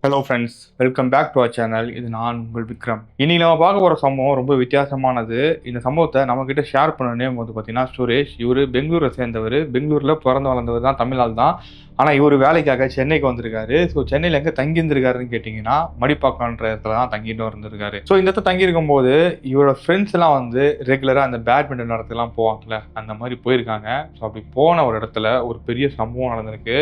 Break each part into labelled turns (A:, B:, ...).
A: Hello friends, welcome back to our channel. இது நான் உங்கள் விக்ரம். இன்னைக்கு நம்ம பார்க்க போகிற சம்பவம் ரொம்ப வித்தியாசமானது. இந்த சம்பவத்தை நம்மக்கிட்ட ஷேர் பண்ணனே வந்து பார்த்தீங்கன்னா சுரேஷ். இவர் பெங்களூரை சேர்ந்தவர். பெங்களூரில் பிறந்து வளர்ந்தவர் தான், தமிழால் தான். ஆனால் இவர் வேலைக்காக சென்னைக்கு வந்திருக்காரு. ஸோ சென்னையில் எங்கே தங்கியிருந்திருக்காருன்னு கேட்டிங்கன்னா மடிப்பாக்கம்ன்ற இடத்துல தான் தங்கிட்டு இருந்திருக்காரு. ஸோ இந்த இடத்துல தங்கியிருக்கும் போது இவரோட ஃப்ரெண்ட்ஸ் எல்லாம் வந்து ரெகுலராக அந்த பேட்மிண்டன் இடத்துக்குலாம் போவாங்கல்ல, அந்த மாதிரி போயிருக்காங்க. ஸோ அப்படி போன ஒரு இடத்துல ஒரு பெரிய சம்பவம் நடந்திருக்கு.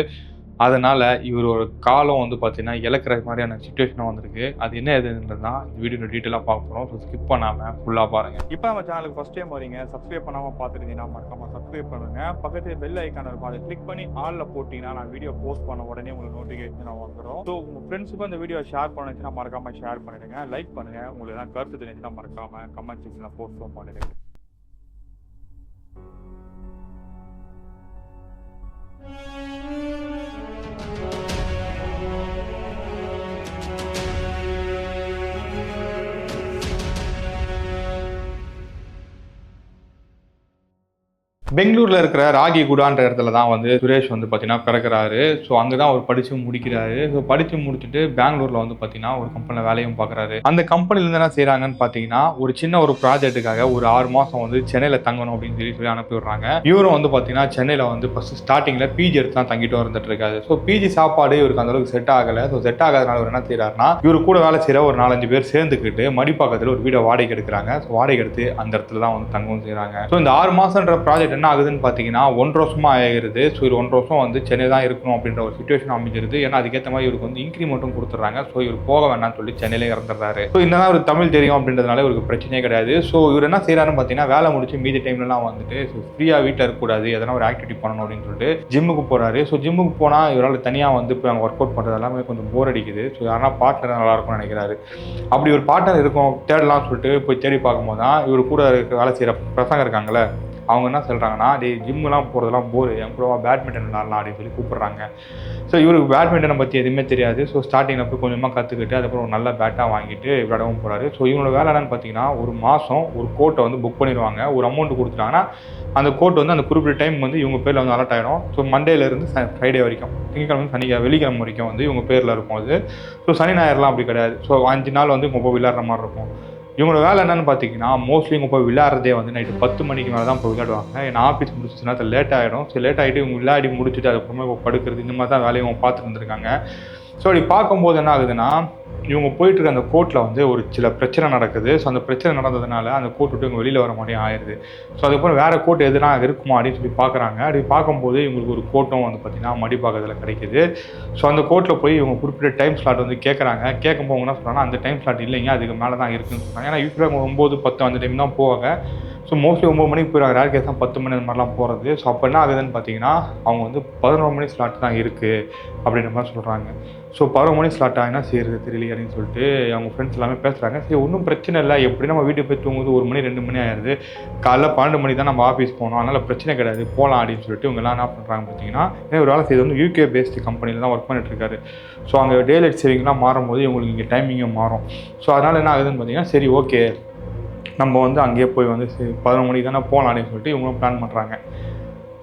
A: அதனால இவர் ஒரு காலம் வந்து பார்த்தீங்கன்னா இழக்கிற மாதிரியான சுச்சுவேஷன் வந்திருக்கு. அது என்ன ஏதுன்றது தான் இந்த வீடியோ டீட்டெயிலாக பார்க்க போகிறோம். ஸோ ஸ்கிப் பண்ணாமல் ஃபுல்லாக பாருங்கள். இப்போ நம்ம சேனலுக்கு ஃபஸ்ட் டைம் வரீங்க, சப்ஸ்கிரைப் பண்ணாமல் பார்த்துருந்தீங்கன்னா மறக்காமல் சப்ஸ்கிரைப் பண்ணுங்கள். பக்கத்தில் பெல் ஐக்கான இருக்கும், அதை கிளிக் பண்ணி ஆலில் போட்டிங்கன்னா நான் வீடியோ போஸ்ட் பண்ண உடனே உங்களுக்கு நோட்டிஃபிகேஷன் வந்துடும். ஸோ உங்கள் ஃப்ரெண்ட்ஸுக்கும் அந்த வீடியோ ஷேர் பண்ணுச்சுன்னா மறக்காமல் ஷேர் பண்ணிடுங்க, லைக் பண்ணுங்கள். உங்களுக்கு எதாவது கருத்து தெரிஞ்சுன்னா மறக்காமல் கமெண்ட் செக்ஷனில் போஸ்ட் பண்ணிடுங்க. பெங்களூரில் இருக்கிற ராகிகுடான்ற இடத்துல தான் வந்து சுரேஷ் வந்து பார்த்தீங்கன்னா பிறக்கிறாரு. ஸோ அங்கே தான் அவர் படித்து முடிக்கிறாரு. ஸோ படித்து முடிச்சுட்டு பெங்களூரில் வந்து பார்த்தீங்கன்னா ஒரு கம்பெனியில் வேலையும் பார்க்குறாரு. அந்த கம்பெனிலேருந்து என்ன செய்கிறாங்கன்னு பார்த்தீங்கன்னா ஒரு சின்ன ஒரு ப்ராஜெக்ட்டுக்காக ஒரு 6 மாதம் வந்து சென்னையில் தங்கணும் அப்படின்னு சொல்லி அனுப்பி விடுறாங்க. இவரும் வந்து பார்த்தீங்கன்னா சென்னையில் வந்து ஃபஸ்ட்டு ஸ்டார்டிங்கில் பிஜி எடுத்து தான் தங்கிட்டு வந்துட்டு இருக்காரு. ஸோ பிஜி சாப்பாடு இவருக்கு அந்தளவுக்கு செட் ஆகலை. ஸோ செட் ஆகாதனால அவர் என்ன செய்கிறாருன்னா இவர் கூட வேலை செய்கிற ஒரு 4-5 பேர் சேர்ந்துக்கிட்டு மடிப்பாக்கத்தில் ஒரு வீடை வாடகை எடுக்கிறாங்க. ஸோ வாடகை எடுத்து அந்த இடத்துல தான் வந்து தங்கவும் செய்கிறாங்க. ஸோ இந்த 6 மாதம்ன்ற ப்ராஜெக்ட் என்ன ஆகுதுன்னு பார்த்தீங்கன்னா 1 வருஷமா ஆகிடுது. ஸோ இது 1 வருஷம் வந்து சென்னை தான் இருக்கணும் அப்படின்ற ஒரு சுச்சுவேஷன் அமைஞ்சிருது. ஏன்னா அதுக்கேற்ற மாதிரி இவருக்கு வந்து இன்க்ரிமெண்ட்டும் கொடுத்துட்றாங்க. ஸோ இவர் போக வேணாம்னு சொல்லி சென்னையிலே இறந்துடுறாரு. ஸோ இந்த ஒரு தமிழ் தெரியும் அப்படின்றதுனால இவருக்கு பிரச்சனையே கிடையாது. ஸோ இவர் என்ன செய்யறாருன்னு பார்த்தீங்கன்னா வேலை முடிச்சு மீதி டைம்லலாம் வந்துட்டு ஃப்ரீயாக வீட்டில் இருக்கக்கூடாது, எதனா ஒரு ஆக்டிவிட்டி பண்ணணும் அப்படின்னு சொல்லிட்டு ஜிம்முக்கு போகிறாரு. ஸோ ஜிம்முக்கு போனால் இவரால் தனியாக வந்து இப்போ அங்கே ஒர்க் அவுட் பண்ணுறது எல்லாமே கொஞ்சம் போர் அடிக்குது. ஸோ யாரா பார்ட்னர் நல்லா இருக்கும்னு நினைக்கிறாரு. அப்படி ஒரு பார்ட்னர் இருக்கும் தேடலாம்னு சொல்லிட்டு போய் தேடி பார்க்கும்போது தான் இவர் கூட வேலை செய்கிற பசங்க இருக்காங்களே, அவங்க என்ன சொல்கிறாங்கன்னா ஜிம்முலாம் போகிறதெல்லாம் போர், என் கூட பேட்மிண்டன் விளாட்லாம் அப்படின்னு சொல்லி கூப்பிட்றாங்க. ஸோ இவருக்கு பேட்மிண்டனை பற்றி எதுவுமே தெரியாது. ஸோ ஸ்டார்டிங்கில் போய் கொஞ்சமாக கற்றுக்கிட்டு அதுக்கப்புறம் ஒரு நல்ல பேட்டாக வாங்கிட்டு விளையாடவும் போகிறாரு. ஸோ இவங்களோட வேலை என்னன்னு பார்த்தீங்கன்னா ஒரு மாதம் ஒரு கோட்டை வந்து புக் பண்ணிடுவாங்க. ஒரு அமௌண்ட் கொடுத்துட்டாங்கன்னா அந்த கோட் வந்து அந்த குறிப்பிட்ட டைம் வந்து இவங்க பேரில் வந்து அலர்ட் ஆகிடும். ஸோ மண்டேலேருந்து ஃப்ரைடே வரைக்கும், திங்கக்கிழமை வெள்ளிக்கிழமை வரைக்கும் வந்து இவங்க பேரில் இருக்கும் அது. ஸோ சனி ஞாயிறுலாம் அப்படி கிடையாது. ஸோ 5 நாள் வந்து இவங்க போய் விளையாடுற மாதிரி இருக்கும். இவங்களோட வேலை என்னன்னு பார்த்தீங்கன்னா மோஸ்ட்லி இவங்க போய் விளையாடுறதே வந்து நைட்டு 10 மணிக்கு மேலே தான் போய் விளையாடுவாங்க. ஏன்னா ஆஃபீஸ் முடிச்சுன்னா அது லேட் ஆகிடும். ஸோ லேட் ஆகிட்டு இவங்க விளையாடி முடிச்சுட்டு அதுக்கப்புறமா இப்போ படுக்கிறது, இந்த மாதிரி தான் வேலையை இவங்க பார்த்துட்டு இருந்திருக்காங்க. ஸோ அப்படி பார்க்கும்போது என்ன ஆகுதுன்னா இவங்க போயிட்டு இருக்க அந்த கோர்ட்டில் வந்து ஒரு சில பிரச்சனை நடக்குது. ஸோ அந்த பிரச்சனை நடந்ததுனால அந்த கோர்ட் விட்டு இவங்க வெளியில் வர மாதிரி ஆயிடுது. ஸோ அதுக்கப்புறம் வேறு கோர்ட் எதுனா இருக்குமா அப்படின்னு சொல்லி பார்க்குறாங்க. அப்படி பார்க்கும்போது இவங்களுக்கு ஒரு கோர்ட்டும் வந்து பார்த்திங்கன்னா மடிப்பாக்கத்தில் கிடைக்குது. ஸோ அந்த கோர்ட்டில் போய் இவங்க குறிப்பிட்ட டைம் ஸ்லாட் வந்து கேட்குறாங்க. கேட்கும்போது என்ன சொல்கிறாங்கன்னா அந்த டைம் ஸ்லாட் இல்லைங்க, அதுக்கு மேலே தான் இருக்குன்னு சொல்கிறாங்க. ஏன்னா யூஸ்வலாக 9, 10 அந்த டைம் தான் போவாங்க. ஸோ மோஸ்ட்லி 9 மணிக்கு போயிடுவாங்க. ரேர் கேஸ் தான் 10 மணி அந்த மாதிரிலாம் போகிறது. ஸோ அப்போ என்ன ஆகுதுன்னு பார்த்தீங்கன்னா அவங்க வந்து 11 மணி ஸ்லாட் தான் இருக்குது அப்படின்ற மாதிரி சொல்கிறாங்க. ஸோ 11 மணி ஸ்லாட் ஆகினா செய்கிறது தெரியல அப்படின்னு சொல்லிட்டு அவங்க ஃப்ரெண்ட்ஸ் எல்லாமே பேசுகிறாங்க. சரி ஒன்றும் பிரச்சனை இல்லை, எப்படி நம்ம வீட்டுக்கு போய் தூங்குது 1 மணி 2 மணி ஆயிடுது, காலைல 12 மணி தான் நம்ம ஆஃபீஸ் போகணும், அதனால் பிரச்சனை கிடையாது, போகலாம் அப்படின்னு சொல்லிட்டு இவங்க எல்லாம் என்ன பண்ணுறாங்க பார்த்தீங்கன்னா, ஏன்னா ஒரு வேலை செய்து வந்து யூகே பேஸ்டு கம்பெனியில் தான் ஒர்க் பண்ணிட்டு இருக்காரு. ஸோ அங்கே டே லைட் சேவிங்லாம் மாறும்போது இவங்களுக்கு இங்கே டைமிங்கும் மாறும். ஸோ அதனால் என்ன ஆகுதுன்னு பார்த்தீங்கன்னா சரி ஓகே நம்ம வந்து அங்கேயே போய் வந்து 11 மணிக்கு தானே போகலாம் அப்படின்னு சொல்லிட்டு இவங்களும் பிளான் பண்ணுறாங்க.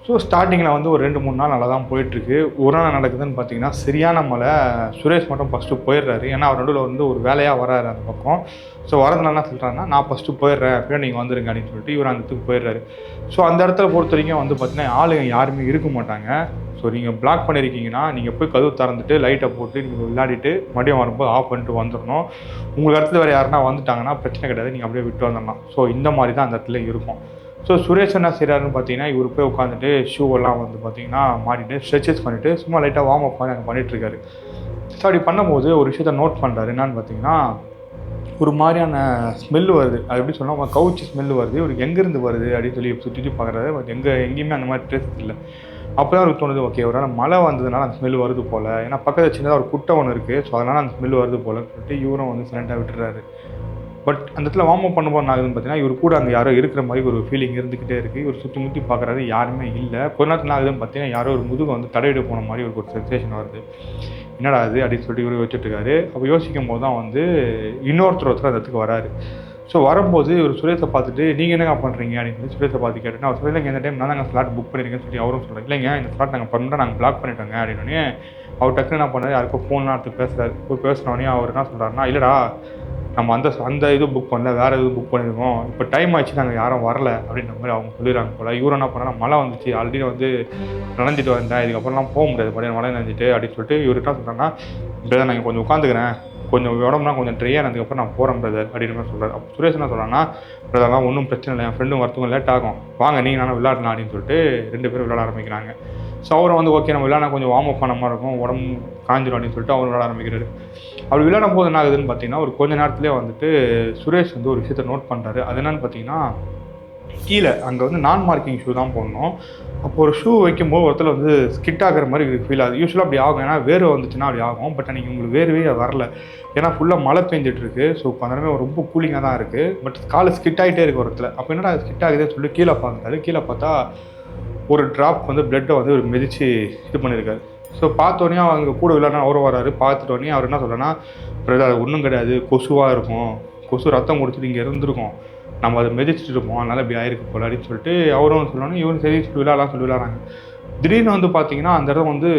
A: ஸோ ஸ்டார்டிங்கில் வந்து ஒரு 2-3 நாள் நல்லா தான் போயிட்டுருக்கு. ஒரு நாள் நடக்குதுன்னு பார்த்தீங்கன்னா சரியான மழை. சுரேஷ் மட்டும் ஃபஸ்ட்டு போயிடுறாரு. ஏன்னா அவர் நடுவில் வந்து ஒரு வேலையாக வராரு அந்த பக்கம். ஸோ வரதுனால என்ன சொல்கிறாங்கன்னா நான் ஃபஸ்ட்டு போயிடுறேன், அப்படியே நீங்கள் வந்துருங்க அப்படின்னு சொல்லிட்டு இவர் அந்த இடத்துக்கு போயிடுறாரு. ஸோ அந்த இடத்துல பொறுத்த வரைக்கும் வந்து பார்த்தீங்கன்னா ஆளுங்க யாருமே இருக்க மாட்டாங்க. ஸோ நீங்கள் பிளாக் பண்ணியிருக்கீங்கன்னா நீங்கள் போய் கதவு திறந்துட்டு லைட்டை போட்டு நீங்கள் விளையாடிட்டு மதியம் வரும்போது ஆஃப் பண்ணிட்டு வந்துடணும். உங்களுக்கு இடத்துல வேறு யாருன்னா வந்துட்டாங்கன்னா பிரச்சனை கிடையாது, நீங்கள் அப்படியே விட்டு வந்துடலாம். ஸோ இந்த மாதிரி தான் அந்த இடத்துல இருக்கும். ஸோ சுரேஷ் என்ன செய்கிறாருன்னு பார்த்தீங்கன்னா இவர் போய் உட்காந்துட்டு ஷூவெல்லாம் வந்து பார்த்தீங்கன்னா மாட்டிட்டு ஸ்ட்ரெச்சஸ் பண்ணிவிட்டு சும்மா லைட்டாக வார்ம் அப் பண்ணி அங்கே பண்ணிகிட்ருக்காரு. ஸோ அப்படி பண்ணும்போது ஒரு விஷயத்த நோட் பண்ணுறாரு. என்னன்னு பார்த்தீங்கன்னா ஒரு மாதிரியான ஸ்மெல்லு வருது. அது எப்படி சொன்னால் கவுச்சி ஸ்மெல்லு வருது. இவருக்கு எங்கேருந்து வருது அப்படின்னு சொல்லி சுற்றி பார்க்குறாரு. பட் எங்கேயுமே அந்த மாதிரி ட்ரெஸ் இல்லை. அப்போ தான் அவருக்கு தோணுது ஓகே ஒரு நாள் மழை வந்ததுனால அந்த ஸ்மெல் வருது போல், ஏன்னா பக்கத்தில் சின்னதாக ஒரு குட்டை ஒன்று இருக்குது. ஸோ அதனால் அந்த ஸ்மெல் வருது போல் சொல்லிட்டு இவரும் வந்து சைலண்டாக விட்டுறாரு. பட் அந்த இடத்துல வார்ம் அப் பண்ணும்போது ஆகுதுன்னு பார்த்தீங்கன்னா இவர் கூட அங்கே யாரோ இருக்கிற மாதிரி ஒரு ஃபீலிங் இருந்துக்கிட்டே இருக்குது. இவர் சுற்றி முற்றி பார்க்குறாரு, யாருமே இல்லை. கொஞ்ச நேரத்தில் ஆகுதுன்னு பார்த்தீங்கன்னா யாரோ ஒரு முதுகு வந்து தடையிட போன மாதிரி இவருக்கு ஒரு சென்சேஷன் வருது. என்னடா அது அப்படின்னு சொல்லிட்டு இவர் வச்சுட்டு இருக்காரு. அப்போ யோசிக்கும் போது தான் வந்து இன்னொருத்தர் அந்த இடத்துக்கு வராரு. ஸோ வரும்போது ஒரு சுரேஷை பார்த்துட்டு நீங்கள் என்னங்க பண்ணுறீங்க அப்படின்னு சொல்லி சுரேஷை பார்த்து கேட்டுட்டு அவர் சொல்லிங்க இந்த டைம் நான் தாங்க ஸ்லாட் புக் பண்ணியிருக்கேன்னு சொல்லி அவரும் சொல்கிறாங்க. இல்லைங்க இந்த ஸ்லாட் நாங்கள் பண்ணுறோம், நாங்கள் பிளாக் பண்ணிட்டோங்க அப்படின்னு. அவர் டக்குன்னு என்ன பண்ணாரு, யாருக்கும் ஃபோன்லாம் எடுத்து பேசுகிறாரு. இப்போ பேசுனோடனே அவர் என்ன சொல்கிறாருன்னா, இல்லைடா நம்ம அந்த இது புக் பண்ணல, வேறு எதுவும் புக் பண்ணியிருக்கோம், இப்போ டைம் ஆச்சு, நாங்கள் யாரும் வரல அப்படின்ற மாதிரி அவங்க சொல்லிடுறாங்க போல். இவர் என்ன பண்ணால் மழை வந்துச்சு, ஆல்ரெடி வந்து நனைஞ்சிட்டு வந்தேன், இதுக்கப்புறம்லாம் போக முடியாது மறுபடியும் மழை நனைஞ்சிட்டு அப்படின்னு சொல்லிட்டு இவர் என்ன சொல்கிறாங்கன்னா, பிரதர் நாங்கள் கொஞ்சம் உட்காந்துக்கிறேன், கொஞ்சம் உடம்புலாம் கொஞ்சம் ட்ரை ஆனதுக்கப்புறம் நான் போகிறேன் பிரதர் அப்படின்னு மாதிரி சொல்கிறார். அப்போ சுரேஷ் என்ன சொல்கிறாங்கன்னா, பிரதர்லாம் ஒன்றும் பிரச்சனை இல்லை, என் ஃப்ரெண்டும் வரத்துக்கும் லேட் ஆகும், வாங்க நீங்கள் நானும் விளையாடலாம் அப்படின்னு சொல்லிட்டு 2 பேரும் விளையாட ஆரம்பிக்கிறாங்க. ஸோ அவரை வந்து ஓகே நம்ம விளையாட கொஞ்சம் வார்ம் அப் பண்ண மாதிரி இருக்கும், உடம்பு காஞ்சிடும் அப்படின்னு சொல்லிட்டு அவர் விளையாட ஆரம்பிக்கிறாரு. அப்படி விளையாடும் போது என்ன ஆகுதுன்னு பார்த்தீங்கன்னா, ஒரு கொஞ்ச நேரத்துலேயே வந்துட்டு சுரேஷ் வந்து ஒரு விஷயத்தை நோட் பண்ணுறாரு. அது என்னன்னு பார்த்தீங்கன்னா, கீழே அங்கே வந்து நான் மார்க்கிங் ஷூ தான் போடணும். அப்போ ஒரு ஷூ வைக்கும்போது ஒருத்தர் வந்து ஸ்கிட் ஆகிற மாதிரி ஃபீல் ஆகுது. யூஸ்வலாக அப்படி ஆகும், ஏன்னா வேர்வை வந்துச்சுன்னா அப்படி ஆகும். பட் அன்றைக்கி உங்களுக்கு வேர்வே வரல, ஏன்னா ஃபுல்லாக மழை பெஞ்சிட்ருக்கு. ஸோ இப்போ அந்த நேரம் ரொம்ப கூலிங்காக தான் இருக்குது. பட் காலை ஸ்கிட் ஆகிட்டே இருக்குது ஒருத்தர். அப்போ என்னடா ஸ்கிட் ஆகுதுன்னு சொல்லி கீழே பார்க்குறாரு. கீழே பார்த்தா ஒரு ட்ராப் வந்து பிளட்டை வந்து ஒரு மிதித்து இது பண்ணியிருக்காரு. ஸோ பார்த்தோன்னே அவங்க கூட விளையாட அவரும் வராரு. பார்த்துட்டோன்னே அவர் என்ன சொல்கிறேன்னா, பிரதர் அது ஒன்றும் கிடையாது, கொசுவாக இருக்கும், கொசு ரத்தம் குடிச்சிட்டு இங்கே இருந்திருக்கும், நம்ம அதை மிதிச்சுட்டு இருப்போம், அதனால் இப்படி ஆயிருக்கு போல அப்படின்னு சொல்லிட்டு அவரும் சொல்லணும். இவரும் சரி சொல்லி விளையாடலாம் சொல்லி விளையாடுறாங்க. திடீர்னு வந்து பார்த்தீங்கன்னா அந்த இடம் வந்து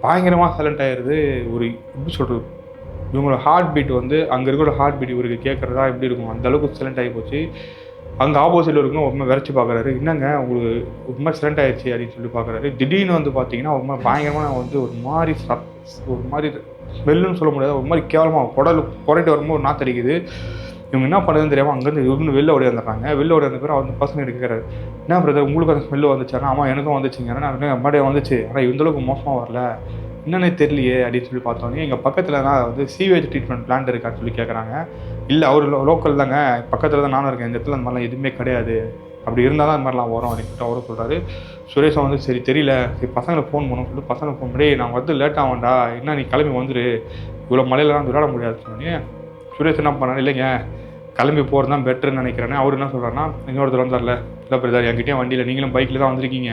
A: பயங்கரமாக சைலண்ட் ஆகிடுது. ஒரு எப்படி சொல்கிறது, இவங்களோட ஹார்ட் பீட் வந்து அங்கே இருக்கிற ஹார்ட் பீட் இவருக்கு கேட்குறதா எப்படி இருக்கும், அந்தளவுக்கு சைலண்ட் ஆகி போச்சு. அங்கே ஆப்போசிட்டில் இருக்கணும் ஒரு மாதிரி விரைச்சி பார்க்குறாரு. என்னங்க உங்களுக்கு ஒரு மாதிரி சைலண்ட் ஆகிடுச்சு அப்படின்னு சொல்லி பார்க்குறாரு. திடீர்னு வந்து பார்த்தீங்கன்னா ஒரு மாதிரி பயங்கரமாக வந்து ஒரு மாதிரி ஸ்மெல்லுன்னு சொல்ல முடியாது, ஒரு மாதிரி கேவலமாக குறைட்டு வரும்போது ஒரு நாத்தடிக்குது. இவங்க என்ன பண்ணுறதுன்னு தெரியாமல் அங்கேருந்து இவங்க வெளில ஓடியாந்துடுறாங்க. வெளில ஓடியாந்த பேர் அந்த பசங்க எடுக்கிறாரு. என்ன பிரதர் உங்களுக்கு அந்த ஸ்மெல்லு வந்துச்சானா? ஆமாம் எனக்கும் வந்துச்சுங்க, ஏன்னா மறுபடியும் வந்துச்சு, ஆனால் இந்தளவுக்கு மோசமாக வரல, என்னென்ன தெரியலையே அப்படின்னு சொல்லி பார்த்தோன்னே எங்கள் பக்கத்தில் தான் வந்து சீவேஜ் ட்ரீட்மெண்ட் பிளான்ட் இருக்கான்னு சொல்லி கேட்குறாங்க. இல்லை அவர் லோக்கல் தாங்க, பக்கத்தில் தான் நானும் இருக்கேன், இந்த இடத்துல அந்த மாதிரிலாம் எதுவுமே கிடையாது, அப்படி இருந்தால் தான் இந்த மாதிரிலாம் வரும் அப்படின்னு சொல்லிட்டு அவரும் சொல்கிறாரு. சுரேஷை வந்து சரி தெரியல, சரி பசங்களை ஃபோன் பண்ணணும்னு சொல்லிட்டு பசங்களை ஃபோன் பண்ணி நான் வந்து லேட் ஆகண்டா, என்ன நீ கிளம்பி வந்துரு, இவ்வளோ மழையிலாம் விளையாட முடியாதுன்னு சொன்னோன்னே சுரேஷ் என்ன பண்ணாரு, இல்லைங்க கிளம்பி போகிறது தான் பெட்டர்னு நினைக்கிறேன்னு. அவர் என்ன சொல்கிறாருன்னா, இன்னொருத்தர் வந்தார்ல, இல்லை பிரதர் என்கிட்டயும் வண்டியில் நீங்களும் பைக்கில் தான் வந்திருக்கீங்க,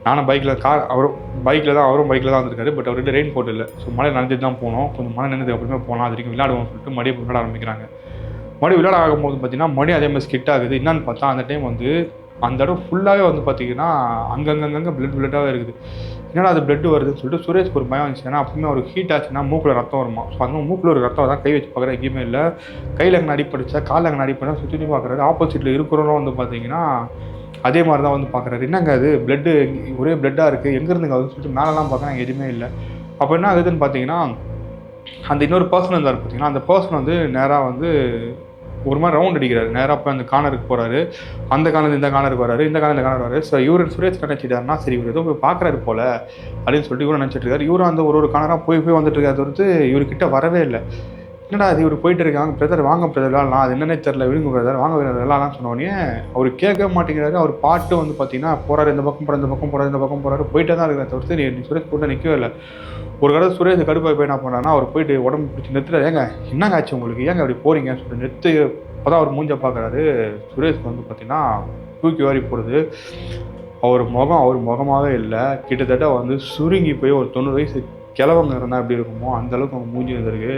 A: நானும் பைக்கில் அவரும் பைக்கில் தான் வந்திருக்காரு. பட் அவர்கிட்ட ரெயின் கோட் இல்லை. ஸோ மழை நனைஞ்சிட்டு தான் போனோம், கொஞ்சம் மழை நினைஞ்சது அப்புறமே போகலாம், அது வரைக்கும் விளையாடுவோம்னு சொல்லிட்டு மறுபடியும் விளையாட ஆரம்பிக்கிறாங்க. மறுபடியும் விளையாட ஆகும்போது பார்த்தீங்கன்னா மறுபடியும் அதே மாதிரி ஸ்கிட் ஆகுது. என்னன்னு பார்த்தா அந்த டைம் வந்து அந்த இடம் ஃபுல்லாகவே வந்து பார்த்தீங்கன்னா அங்கங்கே பிளட்டாகவே இருக்குது. என்னடா அது பிளட் வருதுன்னு சொல்லிட்டு சுரேஷ்க்கு ஒரு பயம் வந்துச்சு. ஏன்னா அப்பவுமே ஒரு ஹீட் ஆச்சுன்னா மூக்கில் ரத்தம் வருமா. ஸோ அந்த மூக்கில் ஒரு ரத்தம் தான் கை வச்சு பார்க்குற எங்கேயுமே இல்லை. கையில் எங்கே அடிப்படிச்சா காலில் எங்கே அடிப்படா சுற்றி பார்க்குறாரு. ஆப்போசிட்டில் இருக்கிறவங்களும் வந்து பார்த்தீங்கன்னா அதே மாதிரி தான் வந்து பார்க்குறாரு. என்னங்க அது பிளட்டு ஒரே பிளட்டாக இருக்குது, எங்கேருந்துங்க அதுன்னு சொல்லிட்டு மேலெலாம் பார்க்குறாங்க, எதுவுமே இல்லை. அப்போ என்ன ஆகுதுன்னு பார்த்தீங்கன்னா அந்த இன்னொரு பர்சன் இருந்தார் பார்த்தீங்கன்னா, அந்த பர்சன் வந்து நேராக வந்து ஒரு மாதிரி ரவுண்ட் அடிக்கிறாரு. நேராக போய் அந்த கார்னருக்கு போகிறாரு. அந்த கார்னர் இந்த கார்னருக்கு வராரு, இந்த கார்னர் வராரு. ஸோ இவர் சுரேஷ் நினச்சிட்டாருன்னா சரி இவர் ஏதோ போய் பார்க்குறாரு போல் அப்படின்னு சொல்லிட்டு இவரும் நினச்சிட்டு இருக்காரு. இவரும் அந்த ஒரு கார்னராக போய் வந்துட்டு இருக்காரு தவிர்த்து இவர்கிட்ட வரவே இல்லை. என்னடா அது இவர் போயிட்டு இருக்காங்க, பிரதர் வாங்க பிரதர் விளாட்லாம், அது என்னன்னே தெரில, விழுங்க பிரதர் வாங்க விளாட்லாம் சொன்னோடனே அவர் கேட்க மாட்டேங்கிறாரு. அவர் பாட்டு வந்து பார்த்தீங்கன்னா போகிறாரு, இந்த பக்கம் போகிறார், இந்த பக்கம் போகிறாரு, இந்த பக்கம் போகிறாரு, போயிட்டே தான் இருக்கிற தவிர்த்து நீ சுரேஷ் கூட நிற்கவே இல்லை. ஒரு கடை சுரேஷ் கடுப்பாக போய் என்ன பண்ணாருன்னா அவர் போயிட்டு உடம்பு பிடிச்சி நிறுத்துறாரு. ஏங்க என்னங்க ஆச்சு உங்களுக்கு, ஏங்க அப்படி போகிறீங்கன்னு சொல்லிட்டு நிறுத்து. அப்போ தான் அவர் மூஞ்ச பார்க்குறாரு. சுரேஷ்க்கு வந்து பார்த்தீங்கன்னா தூக்கி வாரி போடுது. அவர் முகமாகவே இல்லை, கிட்டத்தட்ட வந்து சுருங்கி போய் ஒரு 90 வயசு கிழவங்க இருந்தால் எப்படி இருக்குமோ அந்தளவுக்கு அவங்க மூஞ்சி இருந்திருக்கு.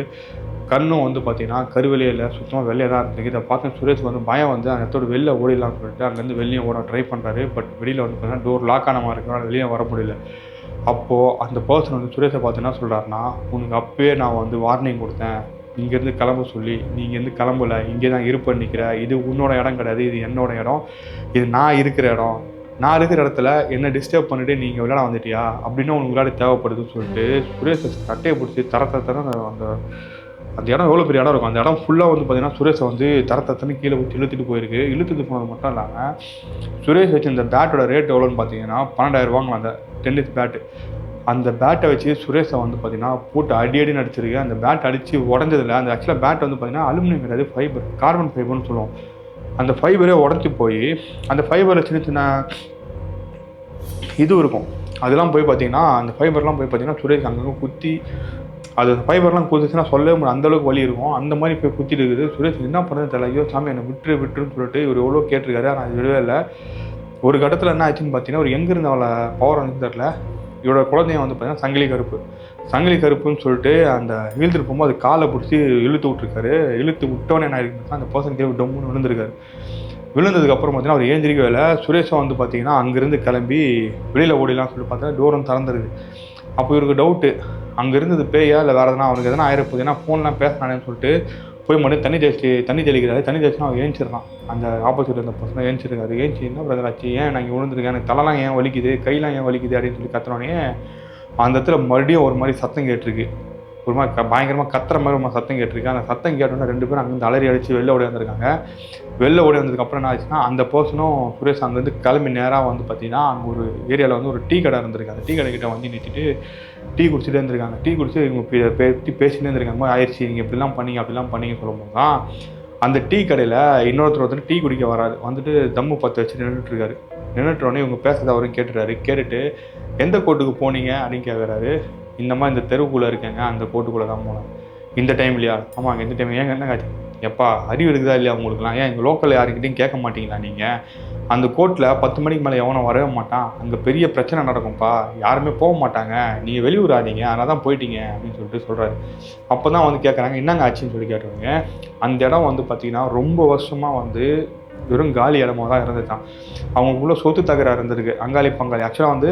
A: கண்ணும் வந்து பார்த்தீங்கன்னா கருவெளியே இல்லை, சுத்தமாக வெளியே தான் இருந்திருக்கு. இதை பார்த்து சுரேஷ் வந்து பயம் வந்து அந்த இடத்தோட வெளில ஓடிடலாம்னு சொல்லிட்டு அங்கேருந்து வெளியே ஓட ட்ரை பண்ணுறாரு. பட் வெளியில் வந்து பார்த்தீங்கன்னா டோர் லாக் ஆன மாதிரி இருக்கிறனால வெளியே வர முடியல. அப்போது அந்த பர்சன் வந்து சுரேஷை பார்த்து என்ன சொல்கிறாருன்னா, உனக்கு அப்பயே நான் வந்து வார்னிங் கொடுத்தேன், இங்கேருந்து கிளம்ப சொல்லி, நீ இங்கேருந்து கிளம்பல, இங்கே தான் இருப்பேன்னு நிற்கிற, இது உன்னோட இடம் கிடையாது, இது என்னோட இடம், இது நான் இருக்கிற இடம், நான் இருக்கிற இடத்துல என்ன டிஸ்டர்ப் பண்ணிவிட்டு நீங்கள் விளையாட வந்துட்டியா அப்படின்னு உனக்கு விளையாட தேவைப்படுதுன்னு சொல்லிட்டு சுரேஷை கட்டையை பிடிச்சி தர அந்த இடம் எவ்வளோ பெரிய இடம் இருக்கும். அந்த இடம் ஃபுல்லாக வந்து பார்த்தீங்கன்னா சுரேஷை வந்து தரத்தன்னு கீழே ஊற்றி இழுத்துட்டு போயிருக்கு. இழுத்துட்டு போனது மட்டும் இல்லாமல் சுரேஷ் வச்சு இந்த பேட்டோட ரேட் எவ்வளோன்னு பார்த்தீங்கன்னா 12,000 ரூபாங்களா அந்த டென்னிஸ் பேட்டு. அந்த பேட்டை வச்சு சுரேஷை வந்து பார்த்தீங்கன்னா போட்டு அடின்னு அடிச்சிருக்கு. அந்த பேட் அடித்து உடஞ்சதில்லை. அந்த ஆக்சுவலாக பேட் வந்து பார்த்தீங்கன்னா அலுமினியம் கிடையாது, ஃபைபர், கார்பன் ஃபைபர்னு சொல்லுவோம். அந்த ஃபைபரே உடஞ்சி போய் அந்த ஃபைபரில் சின்ன சின்ன இது இருக்கும், அதெல்லாம் போய் பார்த்தீங்கன்னா அந்த ஃபைபர்லாம் போய் பார்த்தீங்கன்னா சுரேஷ் அங்கங்கே குத்தி, அது ஃபைபர்லாம் குதிச்சுன்னா சொல்லவே முடியாது, அந்தளவுக்கு வலி இருக்கும். அந்த மாதிரி போய் குத்திட்டு இருக்குது. சுரேஷ் என்ன பண்ணுறது தெரியல. ஐயோ சாமி என்னை விட்டுருன்னு சொல்லிட்டு இவர் எவ்வளோ கேட்டிருக்காரு, ஆனால் அது விடவே இல்லை. ஒரு கட்டத்தில் என்ன ஆச்சுன்னு பார்த்தீங்கன்னா ஒரு எங்கேருந்து அவளை பவர் வந்து தெரில, இவரோட குழந்தைய வந்து பார்த்தீங்கன்னா சங்கிலி கருப்பு சங்கிலி கருப்புன்னு சொல்லிட்டு அந்த இழுத்துட்டு போகும்போது அது காலை பிடிச்சி இழுத்து விட்ருக்காரு. இழுத்து விட்டோன்னே என்ன ஆயிருக்குன்னா அந்த பர்சன் கீழே டொம்முன்னு விழுந்திருக்காரு. விழுந்ததுக்கப்புறம் பார்த்தீங்கன்னா அவர் ஏந்திரிக்கவே இல்லை. சுரேஷும் வந்து பார்த்தீங்கன்னா அங்கேருந்து கிளம்பி வெளியில் ஓடிலாம் சொல்லி பார்த்தா டோரும் திறந்துருது. அப்போ இவருக்கு டவுட்டு, அங்கே இருந்தது பேயா இல்லை வேறு எதனா அவனுக்கு எதனா ஆயிரப்போகுது, ஏன்னா ஃபோன்லாம் பேசினானேன்னு சொல்லிட்டு போய் மட்டும் தண்ணி தெளிக்கிறாரு. தண்ணி தெளிச்சுனா அவன் ஏஞ்சிடறான். அந்த ஆப்போசிட் இருந்த பர்சனாக ஏஞ்சிருக்காரு. ஏஞ்சி என்ன பிரதர் ஆச்சு, ஏன் நான் இங்கே விழுந்துருக்கேன், எனக்கு தலைலாம் ஏன் வலிக்குது, கையெல்லாம் ஏன் வலிக்குது அப்படின்னு சொல்லி கத்துனோடனே அந்த இடத்துல மறுபடியும் ஒரு மாதிரி சத்தம் கேட்டிருக்கு. ஒரு மாதிரி பயங்கரமாக கத்துற மாதிரி ஒரு சத்தம் கேட்டிருக்கு. அந்த சத்தம் கேட்டோன்னா 2 பேரும் அங்கேருந்து அலறி அடித்து வெளில ஓடி வந்திருக்காங்க. வெளில ஓடி வந்ததுக்கப்புறம் என்ன ஆச்சுன்னா அந்த பர்சனும் சுரேஷ் அங்கேருந்து கிளம்பி நேராக வந்து பார்த்தீங்கன்னா அங்கே ஒரு ஏரியாவில் வந்து ஒரு டீ கடை இருந்திருக்கு. அந்த டீ கடைக்கிட்ட வந்து நிறுத்திட்டு டீ குடிச்சிட்டே இருந்திருக்காங்க. டீ குடிச்சு இவங்க பேசினே இருந்திருக்காங்க. ஆயிடுச்சு நீங்கள் இப்படிலாம் பண்ணீங்க அப்படிலாம் பண்ணீங்க சொல்லும்போது தான் அந்த டீ கடையில் இன்னொருத்தர் டீ குடிக்க வராது. வந்துட்டு தம்மு பற்ற வச்சு நின்றுட்டுருக்காரு. நின்றுட்டோடனே இவங்க பேசுறத அவரும் கேட்டுறாரு. கேட்டுட்டு எந்த கோர்ட்டுக்கு போனீங்க அப்படின்னு கேட்குறாரு. இந்த மாதிரி இந்த தெருவுக்குள்ளே இருக்கேங்க, அந்த கோர்ட்டுக்குள்ளே தான் போனேன். இந்த டைம் இல்லையா? ஆமாங்க இந்த டைம். ஏங்க என்ன காட்சி? எப்பா அறிவு இருக்குதா இல்லையா உங்களுக்குலாம்? ஏன் எங்கள் லோக்கலில் யாருக்கிட்டையும் கேட்க மாட்டீங்களா நீங்கள்? அந்த கோர்ட்டில் 10 மணிக்கு மேலே எவனும் வரவே மாட்டான். அங்கே பெரிய பிரச்சனை நடக்கும்ப்பா, யாருமே போக மாட்டாங்க, நீங்கள் வெளியூர் ஆதீங்க, அதனால தான் போயிட்டீங்க அப்படின்னு சொல்லிட்டு சொல்கிறாரு. அப்போ தான் வந்து கேட்குறாங்க என்னங்க ஆச்சுன்னு சொல்லி கேட்டவங்க. அந்த இடம் வந்து பார்த்திங்கன்னா ரொம்ப வருஷமாக வந்து வெறும் காலி இடமா தான் இருந்துட்டான். அவங்களுக்குள்ள சொத்து தகராறு இருந்திருக்கு, அங்காளி பங்காளி. ஆக்சுவலாக வந்து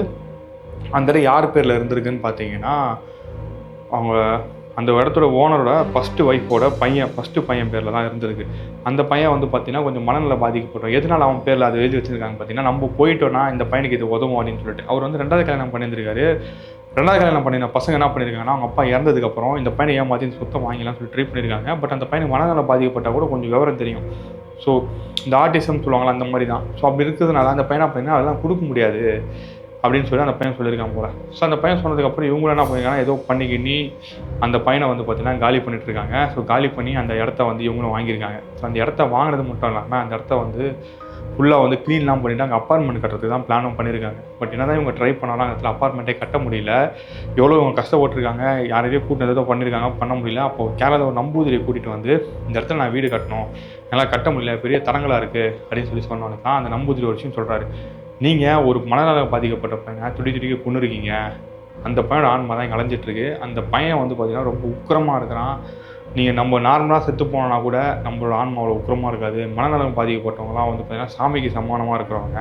A: அந்த இடம் யார் பேரில் இருந்திருக்குன்னு பார்த்தீங்கன்னா அவங்க அந்த இடத்தோட ஓனரோட ஃபஸ்ட்டு பையன் பேரில் தான் இருந்திருக்கு. அந்த பையன் வந்து பார்த்தீங்கன்னா கொஞ்சம் மனநல பாதிக்கப்பட்டோம். எதனால் அவன் பேரில் அது எழுதி வச்சுருக்காங்க பார்த்தீங்கன்னா, நம்ம போயிட்டோன்னா இந்த பையனுக்கு இது உதவும் அப்படின்னு சொல்லிட்டு. அவர் வந்து 2வது கல்யாணம் பண்ணியிருந்திருக்காரு. 2வது கல்யாணம் பண்ணின பசங்க என்ன பண்ணியிருக்காங்கன்னா, அவங்க அப்பா இறந்ததுக்கப்புறம் இந்த பையனை ஏமாற்றி சொத்தை வாங்கிலாம் சொல்லி ட்ரை பண்ணியிருக்காங்க. பட் அந்த பையனுக்கு மனநல பாதிக்கப்பட்டால் கூட கொஞ்சம் விவரம் தெரியும். ஸோ இந்த ஆர்டிசம் சொல்லுவாங்களா அந்த மாதிரி தான். ஸோ அப்படி இருக்கிறதுனால அந்த பையனை அப்படின்னா அதெல்லாம் கொடுக்க முடியாது அப்படின்னு சொல்லி அந்த பையன் சொல்லியிருக்கான் போல. ஸோ அந்த பையன் சொன்னதுக்கப்புறம் இவங்களும் என்ன பண்ணியிருக்காங்கன்னா ஏதோ பண்ணிக்கிண்ணி அந்த பையனை வந்து பார்த்தீங்கன்னா காலி பண்ணிட்டுருக்காங்க. ஸோ காலி பண்ணி அந்த இடத்த வந்து இவங்களும் வாங்கியிருக்காங்க. ஸோ அந்த இடத்த வாங்கினது மட்டும் இல்லாமல் அந்த இடத்த வந்து ஃபுல்லாக வந்து க்ளீன்லாம் பண்ணிவிட்டு அங்கே அப்பார்ட்மெண்ட் கட்டுறதுக்கு தான் பிளானும் பண்ணியிருக்காங்க. பட் என்ன தான் இவங்க ட்ரை பண்ணாலும் அந்த இடத்துல அப்பார்ட்மெண்ட்டே கட்ட முடியல. எவ்வளோ இவங்க கஷ்டப்பட்டுருக்காங்க, யாரையும் கூட்டினது ஏதோ பண்ணியிருக்காங்க, பண்ண முடியல. அப்போது கேரளாவில் ஒரு நம்பூதிரியை கூட்டிகிட்டு வந்து இந்த இடத்துல நான் வீடு கட்டணும், என்னால் கட்ட முடியல, பெரிய தரங்களாக இருக்குது அப்படின்னு சொல்லி சொன்னோன்னே தான் அந்த நம்பூதிரி ஒரு விஷயம் சொல்கிறாரு. நீங்கள் ஒரு மனநலம் பாதிக்கப்பட்ட பையனை துடிக்க கொண்டுருக்கீங்க. அந்த பையனோட ஆன்மா தான் இங்கே அலைஞ்சிட்ருக்கு. அந்த பையன் வந்து பார்த்திங்கன்னா ரொம்ப உக்கிரமாக இருக்கிறான். நீங்கள் நம்ம நார்மலாக செத்து போனோன்னா கூட நம்மளோட ஆன்மா அவ்வளோ உக்கிரமாக இருக்காது. மனநலம் பாதிக்கப்பட்டவங்களாம் வந்து பார்த்திங்கன்னா சாமிக்கு சமானமாக இருக்கிறவங்க.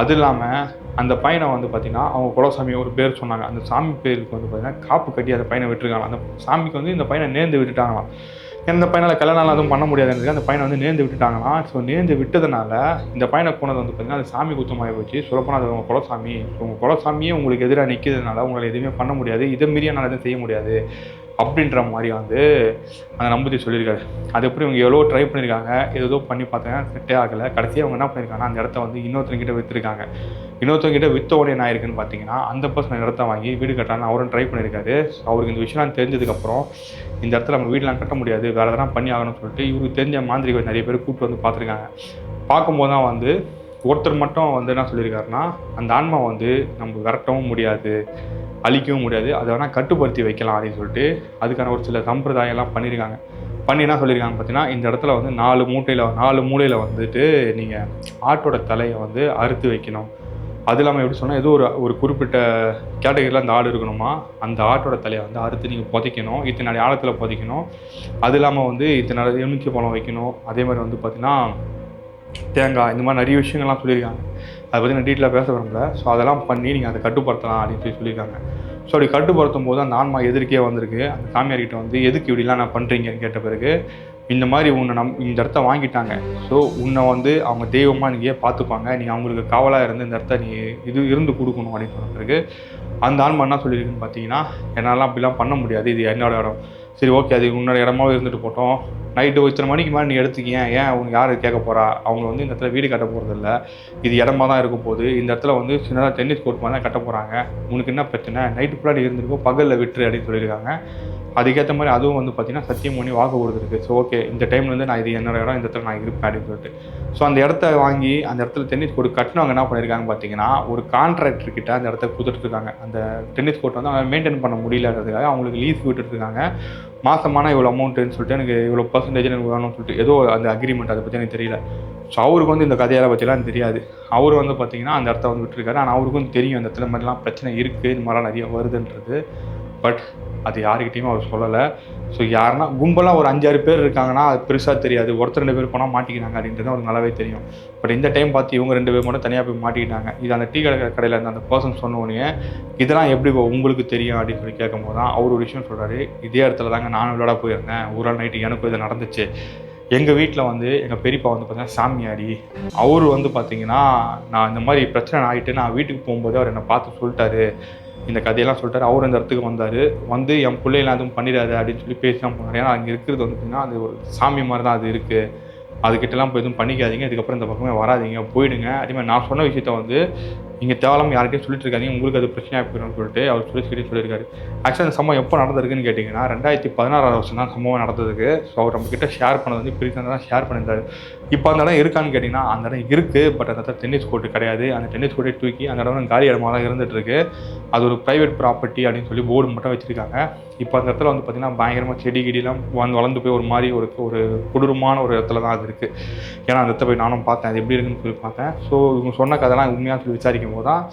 A: அது இல்லாமல் அந்த பையனை வந்து பார்த்திங்கன்னா அவங்க குலசாமி ஒரு பேர் சொன்னாங்க. அந்த சாமி பேருக்கு வந்து பார்த்திங்கன்னா காப்பு கட்டி அந்த பையனை விட்டுருக்காங்க. அந்த சாமிக்கு வந்து இந்த பையனை நேர்ந்து விட்டுட்டாங்களாம். இந்த பையனால் கல்யாணம் அதுவும் பண்ண முடியாதுன்றதுக்கு அந்த பையனை வந்து நேர்ந்து விட்டுட்டாங்களாம். ஸோ நேர்ந்து விட்டதுனால இந்த பையனை போனது வந்து பார்த்திங்கன்னா அது சாமி குத்தமாகி போச்சு. சொல்லப்போனால் அது உங்கள் குலசாமி. உங்கள் குலசாமியே உங்களுக்கு எதிராக நிற்கிறதுனால உங்களால் எதுவுமே பண்ண முடியாது, இதை மீறி என்னால் எதுவும் செய்ய முடியாது அப்படின்ற மாதிரி வந்து அந்த நம்பூதிரி சொல்லியிருக்காரு. அது எப்படி இவங்க எவ்வளோ ட்ரை பண்ணியிருக்காங்க, ஏதோ பண்ணி பார்த்தீங்கன்னா செட்டே ஆகலை. கடைசியாக அவங்க என்ன பண்ணியிருக்காங்கன்னா அந்த இடத்த வந்து இன்னொருத்தங்கிட்ட விற்றுருக்காங்க. இன்னொருத்தங்கிட்ட விற்ற உடனே என்ன ஆயிருக்குன்னு பார்த்தீங்கன்னா அந்த பர்சன் இடத்த வாங்கி வீடு கட்டான்னு அவரும் ட்ரை பண்ணியிருக்காரு. ஸோ அவருக்கு இந்த விஷயம்லாம் தெரிஞ்சதுக்கப்புறம் இந்த இடத்துல நம்ம வீடெலாம் கட்ட முடியாது, வேறு எதனா பண்ணி ஆகணும்னு சொல்லிட்டு இவருக்கு தெரிஞ்ச மாந்திரிகள் நிறைய பேர் கூப்பிட்டு வந்து பார்த்துருக்காங்க. பார்க்கும்போது தான் வந்து ஒருத்தர் மட்டும் வந்து என்ன சொல்லியிருக்காருன்னா, அந்த ஆன்மா வந்து நம்ம விரட்டவும் முடியாது, அழிக்கவும் முடியாது, அதை வேணால் கட்டுப்படுத்தி வைக்கலாம் அப்படின்னு சொல்லிட்டு அதுக்கான ஒரு சில சம்பிரதாயம்லாம் பண்ணியிருக்காங்க. பண்ணி என்ன சொல்லியிருக்காங்க பார்த்தீங்கன்னா, இந்த இடத்துல வந்து 4 மூலையில் வந்துட்டு நீங்கள் ஆட்டோட தலையை வந்து அறுத்து வைக்கணும். அது இல்லாமல் எப்படி சொன்னால் ஏதோ ஒரு குறிப்பிட்ட கேட்டகரியில் அந்த ஆடு இருக்கணுமா, அந்த ஆட்டோட தலையை வந்து அறுத்து நீங்கள் புதைக்கணும், இத்தனை ஆழத்தில் புதைக்கணும். அது இல்லாமல் வந்து இத்தனை எலுமிச்சை பழம் வைக்கணும். அதே மாதிரி வந்து பார்த்திங்கன்னா தேங்காய், இந்த மாதிரி நிறைய விஷயங்கள்லாம் சொல்லியிருக்காங்க. அதை பற்றி நான் டீட்டெயிலாக பேச விரும்பல. ஸோ அதெல்லாம் பண்ணி நீங்கள் அதை கட்டுப்படுத்தலாம் அப்படின்னு சொல்லியிருக்காங்க. ஸோ அப்படி கட்டுப்படுத்தும் போது அந்த ஆன்மா எதிர்க்கே வந்திருக்கு. அந்த சாமியார்கிட்ட வந்து எதுக்கு இப்படிலாம் நான் பண்ணுறீங்கன்னு கேட்ட பிறகு இந்த மாதிரி உன்னை இந்த இடத்த வாங்கிட்டாங்க, ஸோ உன்னை வந்து அவங்க தெய்வமாக நீங்களே பார்த்துப்பாங்க, நீங்கள் அவங்களுக்கு காவலாக இருந்து இந்த இடத்த நீ இருந்து கொடுக்கணும் அப்படின்னு சொன்ன பிறகு அந்த ஆன்மா என்ன சொல்லியிருக்குன்னு பார்த்தீங்கன்னா, என்னாலாம் அப்படிலாம் பண்ண முடியாது, இது என்னோட இடம். சரி ஓகே, அது உன்னோட இடமாவே இருந்துட்டு போட்டோம். நைட்டு இத்தனை மணிக்கு மேலே நீ எடுத்துக்கிய, ஏன் அவங்க யார் கேட்க போகிறா, அவங்க வந்து இந்த இடத்துல வீடு கட்ட போகிறதில்ல, இது இடமா தான் இருக்க போகுது, இந்த இடத்துல வந்து சின்னதாக டென்னிஸ் கோர்ட் மாதிரி தான் கட்ட போகிறாங்க, உனக்கு என்ன பிரச்சனை, நைட்டு ஃபுல்லாக இருந்துருக்கோம், பகலில் விட்டுரு அப்படின்னு சொல்லியிருக்காங்க. அதுக்கேற்ற மாதிரி அதுவும் வந்து பார்த்திங்கன்னா சத்தியம் பண்ணி வாக்கு கொடுத்துருக்கு. ஸோ ஓகே, இந்த டைம்லேருந்து நான் இது என்னோட இடம், இந்த இடத்துல நான் இருப்பேன் அப்படின்னு சொல்லிட்டு. ஸோ அந்த இடத்த வாங்கி அந்த இடத்துல டென்னிஸ் கோர்ட் கட்டினவங்க என்ன பண்ணியிருக்காங்க பார்த்தீங்கன்னா, ஒரு கான்ட்ராக்டர்கிட்ட அந்த இடத்த கொடுத்துட்ருக்காங்க. அந்த டென்னிஸ் கோர்ட் வந்து அவங்க மெயின்டைன் பண்ண முடியலன்றதுக்காக அவங்களுக்கு லீஸ் விட்டுட்ருக்காங்க. மாதமான இவ்வளோ அமௌண்ட்டுன்னு சொல்லிட்டு எனக்கு இவ்வளோ பர்சன்டேஜ் எனக்கு வேணும்னு சொல்லிட்டு ஏதோ அந்த அக்ரிமெண்ட், அதை பற்றி எனக்கு தெரியல. ஸோ அவருக்கு வந்து இந்த கதையெல்லாம் பற்றிலாம் தெரியாது. அவர் வந்து பார்த்திங்கன்னா அந்த இடத்த வந்து விட்டுருக்காரு. ஆனால் அவருக்கும் தெரியும் அந்த இடத்துல மாதிரிலாம் பிரச்சனை இருக்குது, இந்த மாதிரிலாம் நிறைய வருதுன்றது. பட் அது யாருக்கிட்டையுமே அவர் சொல்லலை. ஸோ யாருன்னா கும்பலாக ஒரு 5-6 பேர் இருக்காங்கன்னா அது பெருசாக தெரியாது, ஒருத்தர் 2 பேர் போனால் மாட்டிக்கிறாங்க அப்படின்றது அவருக்கு நல்லாவே தெரியும். பட் இந்த டைம் பார்த்து இவங்க 2 பேர் மட்டும் தனியாக போய் மாட்டிக்கிட்டாங்க. இது அந்த டீ கடையில் இருந்த அந்த பர்சன் சொன்ன உடனே இதெல்லாம் எப்படி உங்களுக்கு தெரியும் அப்படின்னு சொல்லி கேட்கும்போது தான் அவர் ஒரு விஷயம் சொல்கிறாரு. இதே இடத்துல தாங்க நானும் விளையாட போயிருந்தேன், ஒரு நாள் நைட்டு எனக்கும் இது நடந்துச்சு. எங்கள் வீட்டில் வந்து எங்கள் பெரியப்பா வந்து பார்த்தீங்கன்னா சாமியாடி, அவர் வந்து பார்த்தீங்கன்னா நான் இந்த மாதிரி பிரச்சனை ஆகிட்டு நான் வீட்டுக்கு போகும்போது அவர் என்னை பார்த்து சொல்லிட்டாரு, இந்த கதையெல்லாம் சொல்லிட்டாரு. அவர் இந்த இடத்துக்கு வந்தார், வந்து என் பிள்ளைலாம் எதுவும் பண்ணிடாது அப்படின்னு சொல்லி பேசி தான் போனார். ஏன்னா அங்கே இருக்கிறது வந்து பார்த்தீங்கன்னா அது ஒரு சாமி மாதிரி தான் அது இருக்குது, அதுக்கிட்டலாம் போய் எதுவும் பண்ணிக்காதீங்க, இதுக்கப்புறம் இந்த பக்கமே வராதிங்க, போயிடுங்க. அதேமாதிரி நான் சொன்ன விஷயத்த வந்து நீங்கள் தேவலாமல் யார்கிட்டையும் சொல்லிட்டு இருக்காதீங்க, உங்களுக்கு அது பிரச்சனையாக போயிடும்னு சொல்லிட்டு அவர் சுரேஷ்கிட்டே சொல்லியிருக்காரு. ஆக்சுவலாக அந்த சம்பவம் எப்போ நடந்திருக்குன்னு கேட்டிங்கன்னா 2016 வருஷம் தான் சம்பவம் நடந்ததுக்கு. ஸோ அவர் நம்மக்கிட்ட ஷேர் பண்ணது வந்து பிரீத்தன் தான் ஷேர் பண்ணியிருந்தார். இப்போ அந்த இடம் இருக்கான்னு கேட்டிங்கன்னா அந்த இடம் இருக்குது, பட் அந்த இடத்துல டென்னிஸ் கோர்ட்டு கிடையாது. அந்த டென்னிஸ் கோர்ட்டை தூக்கி அந்த இடம் காலி இடமாக தான் இருந்துகிட்ருக்கு. அது ஒரு ப்ரைவேட் ப்ராப்பர்ட்டி அப்படின்னு சொல்லி போர்டு மட்டும் வச்சுருக்காங்க. இப்போ அந்த இடத்துல வந்து பார்த்திங்கன்னா பயங்கரமாக செடி கிடிலாம் வளர்ந்து போய் ஒரு மாதிரி ஒரு கொடூரமான ஒரு இடத்துல தான் அது இருக்குது. ஏன்னா அந்த இடத்த போய் நானும் பார்த்தேன், அது எப்படி இருக்குன்னு சொல்லி பார்த்தேன். ஸோ இவங்க சொன்ன கதைலாம் உண்மையாக சொல்லி விசாரிக்கும் போது தான்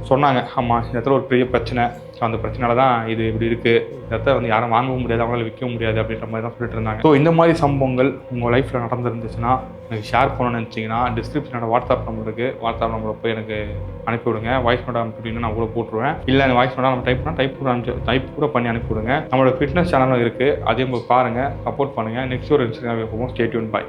A: சொன்னாங்க, ஆமாம் இந்த இடத்துல ஒரு பெரிய பிரச்சனை, அந்த பிரச்சனையால தான் இது இப்படி இருக்குது, இந்த இடத்த வந்து யாரும் வாங்கவும் முடியாது, அவங்களால விற்கவும் முடியாது அப்படின்ற மாதிரி தான் சொல்லிட்டு இருந்தாங்க. ஸோ இந்த மாதிரி சம்பவங்கள் உங்கள் லைஃப்பில் நடந்துருந்துச்சுன்னா எனக்கு ஷேர் பண்ணணும்னு நினச்சிங்கன்னா டிஸ்கிரிப்ஷனோட வாட்ஸ்அப் நம்பர் இருக்குது, வாட்ஸ்அப் நம்பரில் போய் எனக்கு அனுப்பிவிடுங்க. வாய்ஸ் நோட் அனுப்பிவிட்டீங்கன்னா நான் கூட போட்டுருவேன். இல்லை அந்த வாய்ஸ் நோட்டாக நம்ம டைப் கூட பண்ணி அனுப்பிவிடுங்க. நம்மளோட ஃபிட்னஸ் சேனலும் இருக்குது, அதையும் போய் பாருங்கள், சப்போர்ட் பண்ணுங்கள். நெக்ஸ்ட் ஒரு இன்ஸ்டாகிராம் போவோம். Stay tuned. பாய்.